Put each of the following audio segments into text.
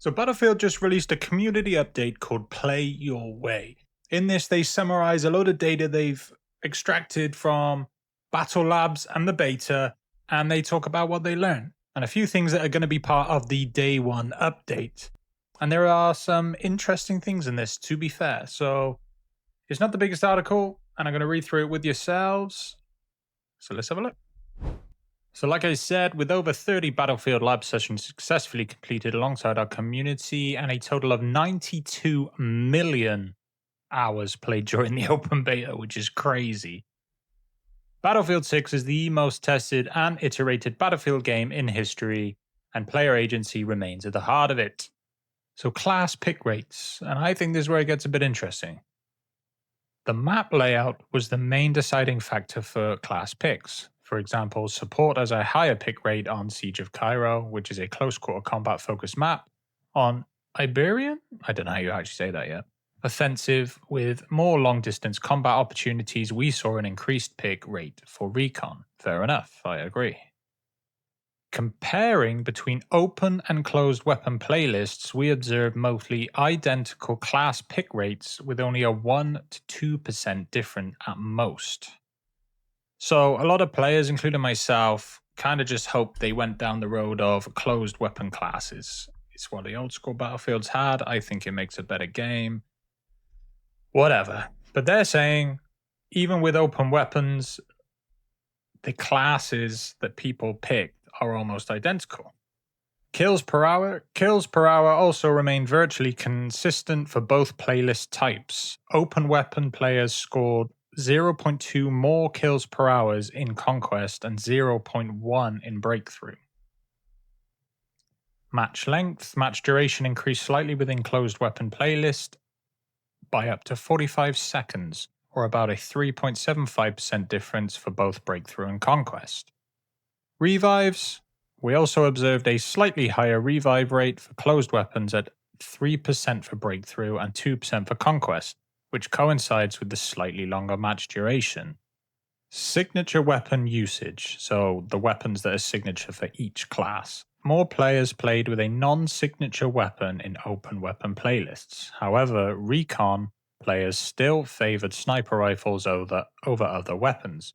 So Battlefield just released a community update called Play Your Way. In this, they summarize a load of data they've extracted from Battle Labs and the beta, and they talk about what they learned and a few things that are going to be part of the day one update. And there are some interesting things in this, to be fair. So it's not the biggest article, and I'm going to read through it with yourselves. So let's have a look. So like I said, with over 30 Battlefield Lab sessions successfully completed alongside our community and a total of 92 million hours played during the open beta, which is crazy. Battlefield 6 is the most tested and iterated Battlefield game in history, and player agency remains at the heart of it. So class pick rates, and I think this is where it gets a bit interesting. The map layout was the main deciding factor for class picks. For example, support has a higher pick rate on Siege of Cairo, which is a close quarter combat focused map. On Iberian? I don't know how you actually say that yet. Offensive, with more long distance combat opportunities, we saw an increased pick rate for recon. Fair enough, I agree. Comparing between open and closed weapon playlists, we observed mostly identical class pick rates with only a 1 to 2% difference at most. So a lot of players, including myself, kind of just hoped they went down the road of closed weapon classes. It's what the old school Battlefields had. I think it makes a better game. Whatever. But they're saying, even with open weapons, the classes that people picked are almost identical. Kills per hour also remained virtually consistent for both playlist types. Open weapon players scored 0.2 more kills per hour in Conquest and 0.1 in Breakthrough. Match duration increased slightly within closed weapon playlist by up to 45 seconds, or about a 3.75% difference for both Breakthrough and Conquest. Revives, we also observed a slightly higher revive rate for closed weapons at 3% for Breakthrough and 2% for Conquest, which coincides with the slightly longer match duration. Signature weapon usage, so the weapons that are signature for each class. More players played with a non-signature weapon in open weapon playlists. However, recon players still favored sniper rifles over other weapons,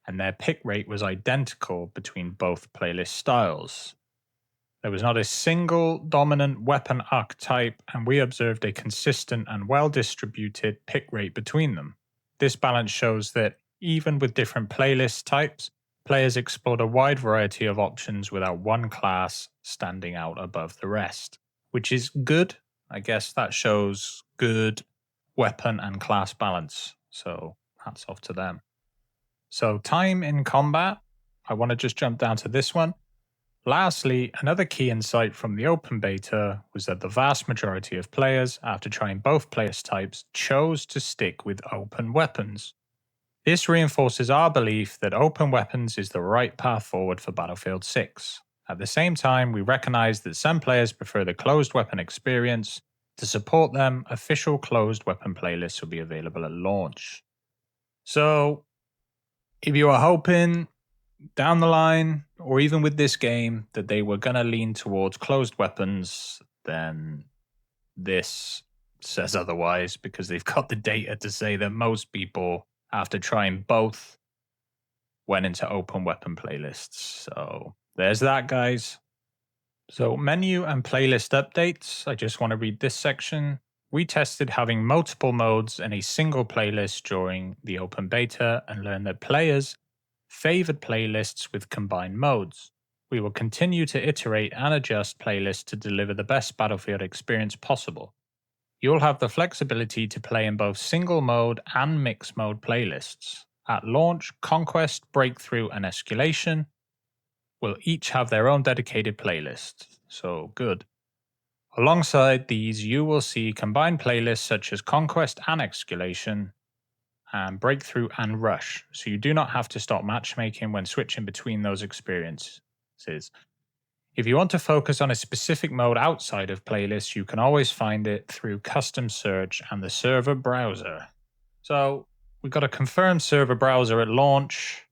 and their pick rate was identical between both playlist styles. There was not a single dominant weapon archetype, and we observed a consistent and well-distributed pick rate between them. This balance shows that even with different playlist types, players explored a wide variety of options without one class standing out above the rest, which is good. I guess that shows good weapon and class balance, so hats off to them. So time in combat, I want to just jump down to this one. Lastly, another key insight from the open beta was that the vast majority of players, after trying both playlist types, chose to stick with open weapons. This reinforces our belief that open weapons is the right path forward for Battlefield 6. At the same time, we recognize that some players prefer the closed weapon experience. To support them, official closed weapon playlists will be available at launch. So, if you are hoping down the line, or even with this game, that they were going to lean towards closed weapons, then this says otherwise, because they've got the data to say that most people, after trying both, went into open weapon playlists. So there's that, guys. So menu and playlist updates. I just want to read this section. We tested having multiple modes in a single playlist during the open beta and learned that players favored playlists with combined modes. We will continue to iterate and adjust playlists to deliver the best Battlefield experience possible. You'll have the flexibility to play in both single mode and mixed mode playlists. At launch, Conquest, Breakthrough, and Escalation will each have their own dedicated playlist. So good. Alongside these, you will see combined playlists such as Conquest and Escalation, and Breakthrough and Rush, so you do not have to stop matchmaking when switching between those experiences. If you want to focus on a specific mode outside of playlists, you can always find it through custom search and the server browser. So we've got a confirmed server browser at launch.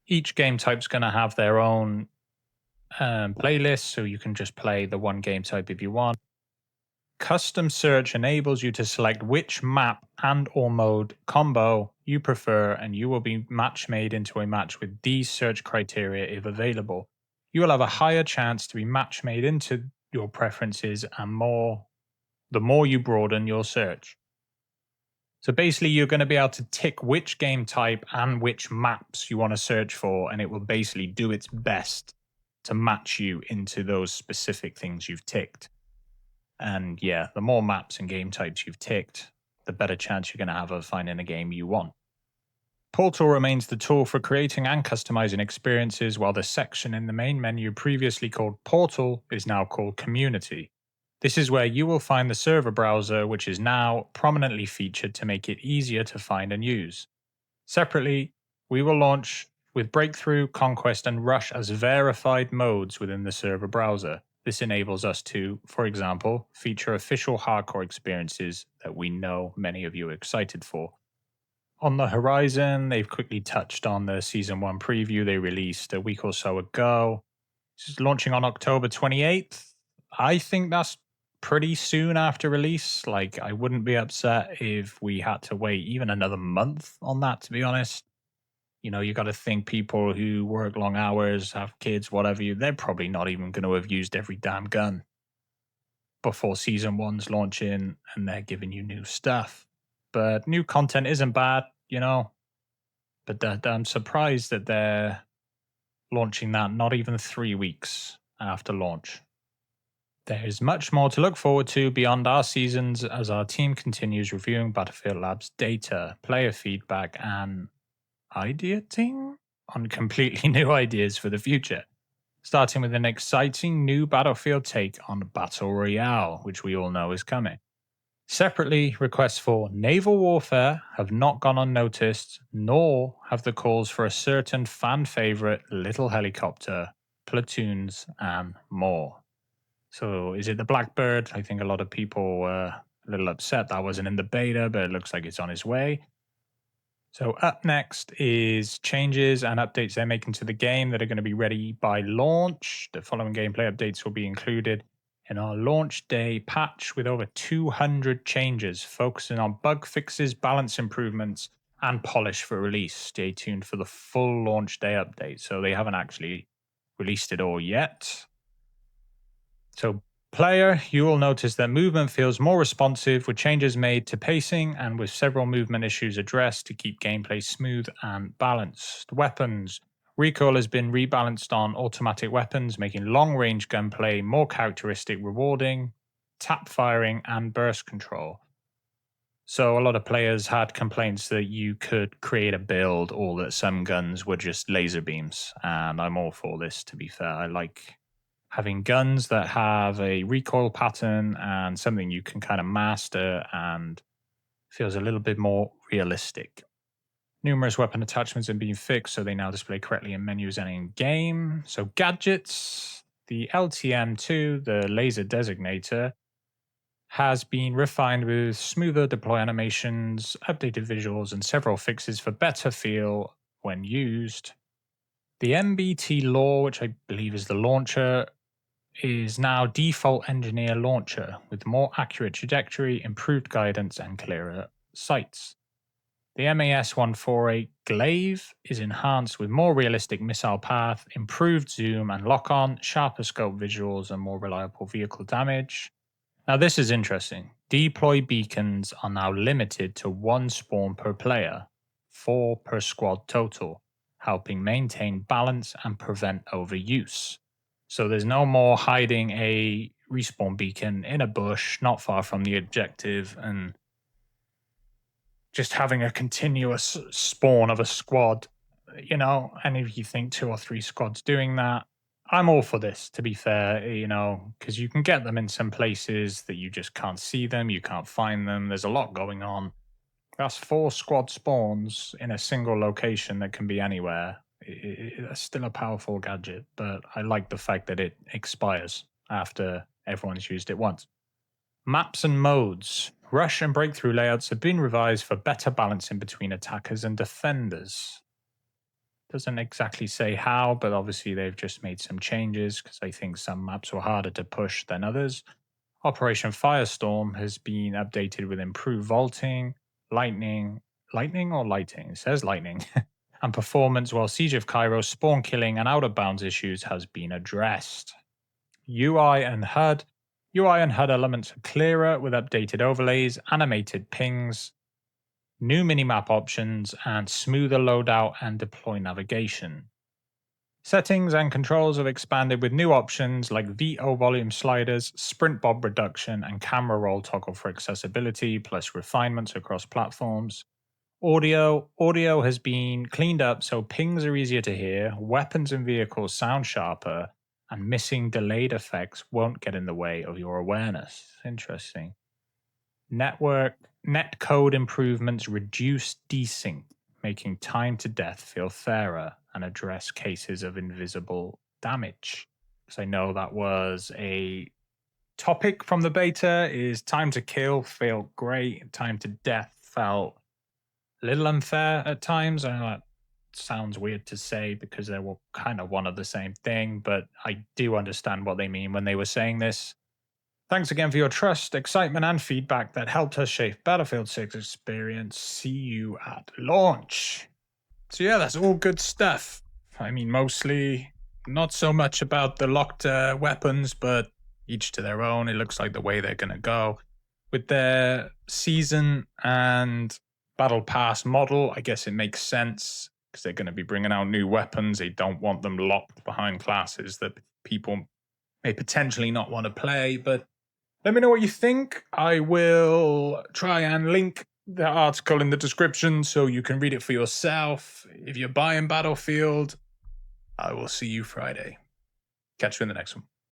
Each game type's going to have their own playlist, so you can just play the one game type if you want. Custom search enables you to select which map and or mode combo you prefer, and you will be match made into a match with these search criteria if available. You will have a higher chance to be match made into your preferences and more the more you broaden your search. So basically, you're going to be able to tick which game type and which maps you want to search for, and it will basically do its best to match you into those specific things you've ticked. And yeah, the more maps and game types you've ticked, the better chance you're going to have of finding a game you want. Portal remains the tool for creating and customizing experiences, while the section in the main menu previously called Portal is now called Community. This is where you will find the server browser, which is now prominently featured to make it easier to find and use. Separately, we will launch with Breakthrough, Conquest, and Rush as verified modes within the server browser. This enables us to, for example, feature official hardcore experiences that we know many of you are excited for. On the horizon, they've quickly touched on the Season 1 preview they released a week or so ago. It's launching on October 28th. I think that's pretty soon after release. Like, I wouldn't be upset if we had to wait even another month on that, to be honest. You know, you got to think people who work long hours, have kids, whatever they're probably not even going to have used every damn gun before Season 1's launching and they're giving you new stuff. But new content isn't bad, you know. But I'm surprised that they're launching that not even 3 weeks after launch. There's much more to look forward to beyond our seasons as our team continues reviewing Battlefield Labs data, player feedback, and ideating on completely new ideas for the future. Starting with an exciting new Battlefield take on Battle Royale, which we all know is coming. Separately, requests for naval warfare have not gone unnoticed, nor have the calls for a certain fan favorite little helicopter, platoons, and more. So, is it the Blackbird? I think a lot of people were a little upset that wasn't in the beta, but it looks like it's on its way. So, up next is changes and updates they're making to the game that are going to be ready by launch. The following gameplay updates will be included in our launch day patch with over 200 changes, focusing on bug fixes, balance improvements, and polish for release. Stay tuned for the full launch day update. So, they haven't actually released it all yet. So, player, you will notice that movement feels more responsive with changes made to pacing and with several movement issues addressed to keep gameplay smooth and balanced. Weapons. Recoil has been rebalanced on automatic weapons, making long range gunplay more characteristic, rewarding, tap firing, and burst control. So, a lot of players had complaints that you could create a build or that some guns were just laser beams. And I'm all for this, to be fair. I like having guns that have a recoil pattern and something you can kind of master and feels a little bit more realistic. Numerous weapon attachments have been fixed so they now display correctly in menus and in game. So gadgets, the LTM2, the laser designator, has been refined with smoother deploy animations, updated visuals, and several fixes for better feel when used. The MBT law, which I believe is the launcher, is now default engineer launcher with more accurate trajectory, improved guidance, and clearer sights. The MAS 148 Glaive is enhanced with more realistic missile path, improved zoom and lock on, sharper scope visuals, and more reliable vehicle damage. Now, this is interesting. Deploy beacons are now limited to 1 spawn per player, 4 per squad total, helping maintain balance and prevent overuse. So there's no more hiding a respawn beacon in a bush not far from the objective and just having a continuous spawn of a squad, you know. And if you think 2 or 3 squads doing that, I'm all for this, to be fair, you know, because you can get them in some places that you just can't see them, you can't find them. There's a lot going on. That's 4 squad spawns in a single location that can be anywhere. That's still a powerful gadget, but I like the fact that it expires after everyone's used it once. Maps and modes. Rush and breakthrough layouts have been revised for better balancing between attackers and defenders. Doesn't exactly say how, but obviously they've just made some changes because I think some maps were harder to push than others. Operation Firestorm has been updated with improved vaulting, lightning or lighting? It says lightning. And performance, while Siege of Cairo spawn killing and out of bounds issues has been addressed. UI and HUD. UI and HUD elements are clearer with updated overlays, animated pings, new minimap options, and smoother loadout and deploy navigation. Settings and controls have expanded with new options like VO volume sliders, sprint bob reduction, and camera roll toggle for accessibility, plus refinements across platforms. Audio has been cleaned up so pings are easier to hear, weapons and vehicles sound sharper, and missing delayed effects won't get in the way of your awareness. Interesting. Netcode improvements reduce desync, making time to death feel fairer and address cases of invisible damage. Because I know that was a topic from the beta. Is time to kill felt great, time to death felt a little unfair at times. I know that sounds weird to say because they were kind of one of the same thing, but I do understand what they mean when they were saying this. Thanks again for your trust, excitement, and feedback that helped us shape Battlefield 6 experience. See you at launch. So yeah, that's all good stuff. I mean, mostly not so much about the locked weapons, but each to their own. It looks like the way they're going to go. With their season and battle pass model, I guess it makes sense because they're going to be bringing out new weapons. They don't want them locked behind classes that people may potentially not want to play, but let me know what you think. I will try and link the article in the description so you can read it for yourself. If you're buying Battlefield, I will see you Friday. Catch you in the next one.